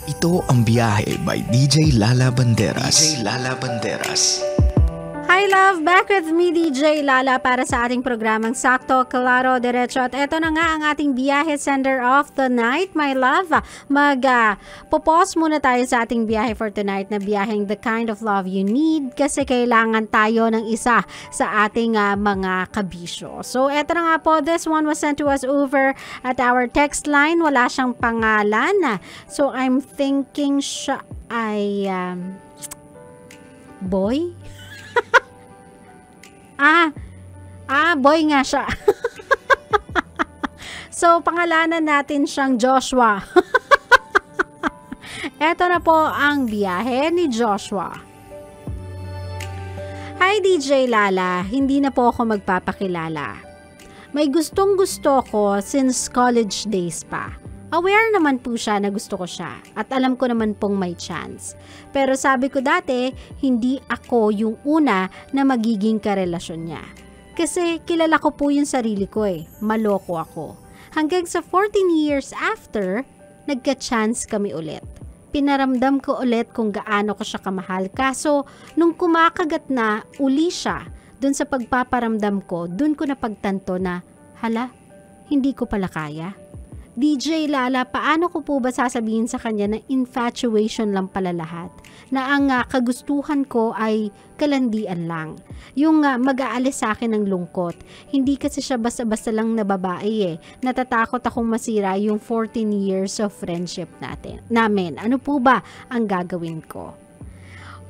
Ito ang Biyahe by DJ Lala Banderas. DJ Lala Banderas. Hi love! Back with me, DJ Lala, para sa ating programang Sakto, Klaro, Diretso. At eto na nga ang ating Byahe Sender of the night, my love. Popos muna tayo sa ating biyahe for tonight na biyaheng the kind of love you need kasi kailangan tayo ng isa sa ating mga kabisyo. So eto na nga po, this one was sent to us over at our text line. Wala siyang pangalan. So I'm thinking siya ay boy? Boy nga siya. So, pangalanan natin siyang Joshua. Eto na po ang biyahe ni Joshua. Hi DJ Lala, hindi na po ako magpapakilala. May gustong-gusto ko since college days pa. Aware naman po siya na gusto ko siya at alam ko naman pong may chance. Pero sabi ko dati, hindi ako yung una na magiging karelasyon niya. Kasi kilala ko po yung sarili ko maloko ako. Hanggang sa 14 years after, nagka-chance kami ulit. Pinaramdam ko ulit kung gaano ko siya kamahal. Kaso, nung kumakagat na uli siya, dun sa pagpaparamdam ko, dun ko napagtanto na, hala, hindi ko pala kaya. DJ Lala, paano ko po ba sasabihin sa kanya na infatuation lang pala lahat? Na ang kagustuhan ko ay kalandian lang. Yung mag-aalis sa akin ng lungkot. Hindi kasi siya basta-basta lang na babae Natatakot akong masira yung 14 years of friendship namin. Ano po ba ang gagawin ko?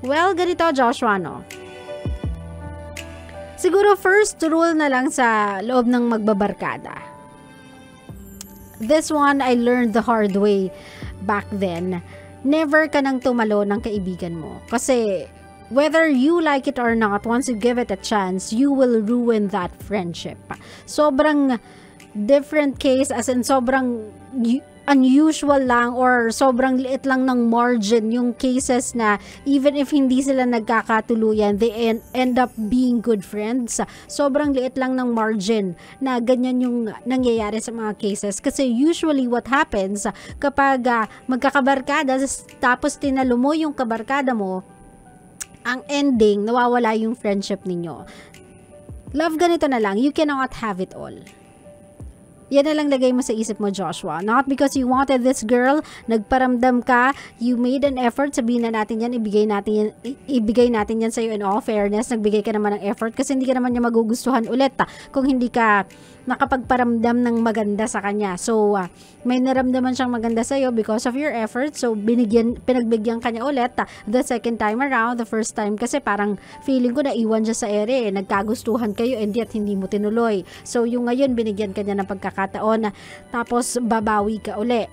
Well, ganito Joshua, no? Siguro first rule na lang sa loob ng magbabarkada. This one, I learned the hard way back then. Never ka nang tumalo ng kaibigan mo. Kasi, whether you like it or not, once you give it a chance, you will ruin that friendship. Sobrang different case, as in sobrang unusual lang or sobrang liit lang ng margin yung cases na even if hindi sila nagkakatuluyan, they end up being good friends. Sobrang liit lang ng margin na ganyan yung nangyayari sa mga cases. Kasi usually what happens kapag magkakabarkada tapos tinalo mo yung kabarkada mo, ang ending, nawawala yung friendship ninyo. Love, ganito na lang, you cannot have it all. Yan na lang lagay mo sa isip mo, Joshua. Not because you wanted this girl, nagparamdam ka, you made an effort, sabihin na natin yan, ibigay natin yan sa'yo in all fairness, nagbigay ka naman ng effort kasi hindi ka naman niya magugustuhan ulit kung hindi ka nakapagparamdam ng maganda sa kanya. So, may naramdaman siyang maganda sa'yo because of your effort. So, pinagbigyan ka niya ulit the second time around, the first time kasi parang feeling ko na iwan siya sa ere. Nagkagustuhan kayo and yet hindi mo tinuloy. So, yung ngayon, binigyan ka niya ng pagkakataon tapos babawi ka uli.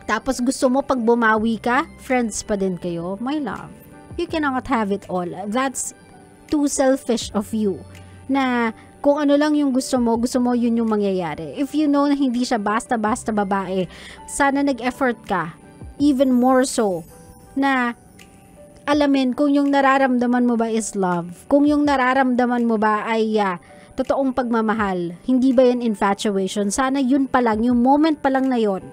Tapos gusto mo pag bumawi ka, friends pa din kayo. My love, you cannot have it all. That's too selfish of you. Na kung ano lang yung gusto mo yun yung mangyayari. If you know na hindi siya basta-basta babae, sana nag-effort ka, even more so, na alamin kung yung nararamdaman mo ba is love. Kung yung nararamdaman mo ba ay totoong pagmamahal. Hindi ba yan infatuation? Sana yun pa lang, yung moment pa lang na yun.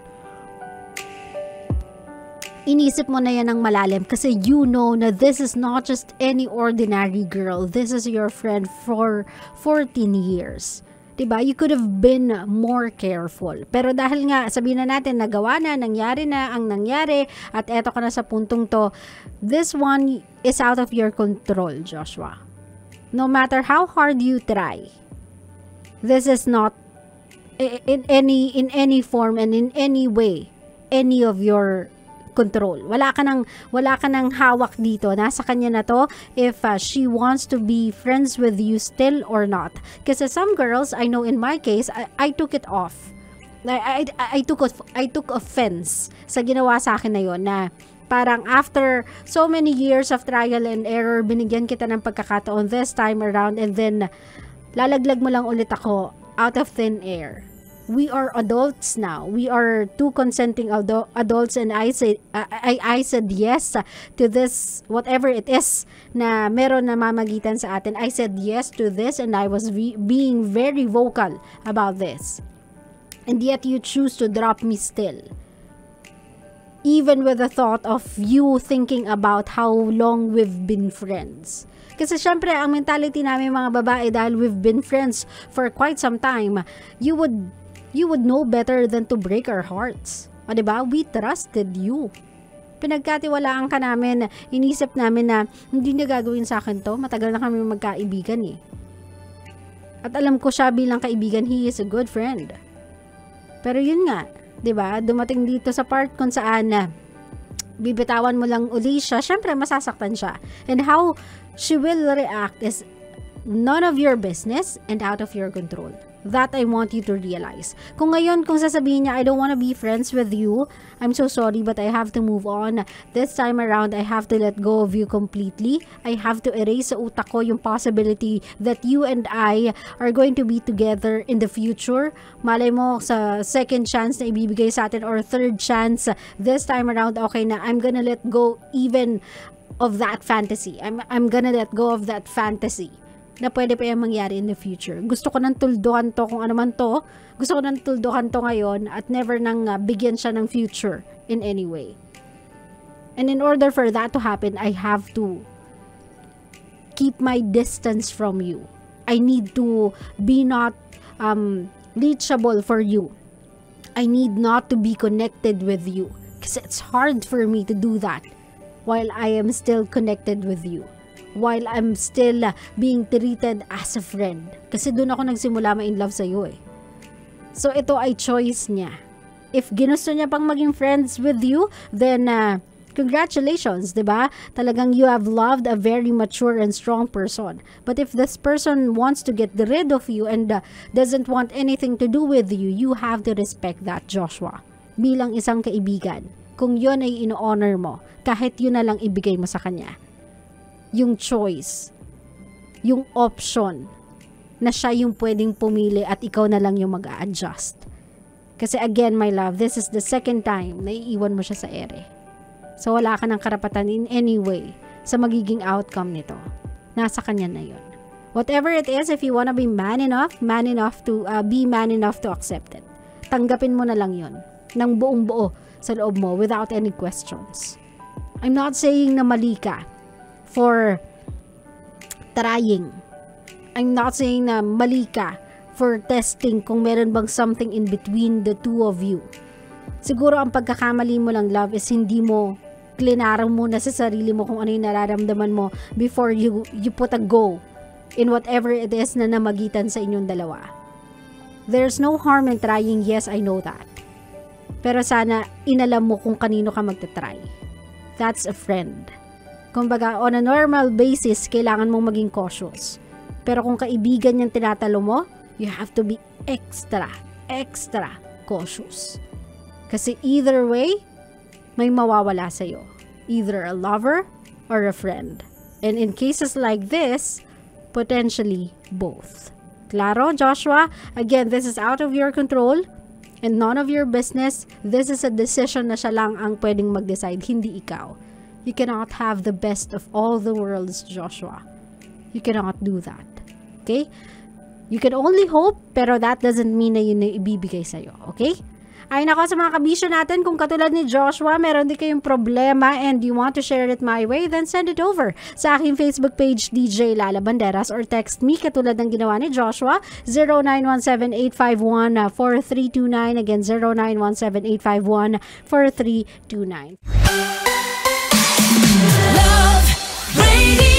Inisip mo na yan ng malalim kasi you know na this is not just any ordinary girl. This is your friend for 14 years. Diba? You could have been more careful. Pero dahil nga, sabihin na natin, nagawa na, nangyari na ang nangyari, at eto ka na sa puntong to, this one is out of your control, Joshua. No matter how hard you try, this is not in any form and in any way, any of your control. Wala ka nang hawak dito. Nasa kanya na to if she wants to be friends with you still or not. Kasi some girls, I know in my case, I took it off. I took offense sa ginawa sa akin na yon na parang after so many years of trial and error, binigyan kita ng pagkakataon this time around and then lalaglag mo lang ulit ako out of thin air. We are adults now. We are two consenting adults and I said yes to this, whatever it is na meron na mamagitan sa atin. I said yes to this and I was being very vocal about this. And yet you choose to drop me still. even with the thought of you thinking about how long we've been friends. Kasi syempre, ang mentality namin mga babae, dahil we've been friends for quite some time, you would know better than to break our hearts. O diba? We trusted you. Pinagkatiwalaan ka namin, inisip namin na hindi niya gagawin sa akin to, matagal na kami magkaibigan eh. At alam ko siya bilang kaibigan, he is a good friend. Pero yun nga, 'di ba? Dumating dito sa part kung saan na bibitawan mo lang uli siya, syempre masasaktan siya. And how she will react is none of your business and out of your control. That I want you to realize. Kung ngayon, kung sasabihin niya, I don't want to be friends with you, I'm so sorry but I have to move on. This time around, I have to let go of you completely. I have to erase sa utak ko yung possibility that you and I are going to be together in the future. Malay mo sa second chance na ibibigay sa atin or third chance, this time around, okay na, I'm gonna let go even of that fantasy. I'm gonna let go of that fantasy na pwede pa yung mangyari in the future. Gusto ko nang tuldukan to kung ano man to. Gusto ko nang tuldukan to ngayon at never nang bigyan siya ng future in any way. And in order for that to happen, I have to keep my distance from you. I need to be not reachable for you. I need not to be connected with you. Kasi it's hard for me to do that while I am still connected with you. While I'm still being treated as a friend. Kasi doon ako nagsimula ma-in love sa'yo eh. So ito ay choice niya. If ginusto niya pang maging friends with you, then congratulations, diba? Talagang you have loved a very mature and strong person. But if this person wants to get rid of you and doesn't want anything to do with you, you have to respect that, Joshua. Bilang isang kaibigan. Kung yun ay ino-honor mo, kahit yun na lang ibigay mo sa kanya. Yung choice, yung option, na siya yung pwedeng pumili at ikaw na lang yung mag-a-adjust. Kasi again, my love, this is the second time na iiwan mo siya sa ere. So wala ka ng karapatan in any way sa magiging outcome nito. Nasa kanya na yun. Whatever it is, if you wanna be man enough to be man enough to accept it. Tanggapin mo na lang yun ng buong buo sa loob mo without any questions. I'm not saying na mali ka for trying. I'm not saying na mali ka for testing kung meron bang something in between the two of you. Siguro ang pagkakamali mo lang, love, is hindi mo klinarang mo na sa sarili mo kung ano yung nararamdaman mo before you put a go in whatever it is na namagitan sa inyong dalawa. There's no harm in trying, yes, I know that. Pero sana inalam mo kung kanino ka magta-try. That's a friend. Kumbaga, on a normal basis, kailangan mong maging cautious. Pero kung kaibigan yung tinatalo mo, you have to be extra cautious. Kasi either way, may mawawala sa'yo. Either a lover or a friend. And in cases like this, potentially both. Claro, Joshua? Again, this is out of your control and none of your business. This is a decision na siya lang ang pwedeng mag-decide, hindi ikaw. You cannot have the best of all the worlds, Joshua. You cannot do that. Okay? You can only hope, pero that doesn't mean na yun na ibibigay sa'yo. Okay? Ay nako, sa mga kabisyo natin, kung katulad ni Joshua, meron din kayong problema and you want to share it my way, then send it over sa aking Facebook page, DJ Lala Banderas, or text me katulad ng ginawa ni Joshua, 0917-851-4329. Again, 0917-851-4329. Love Radio.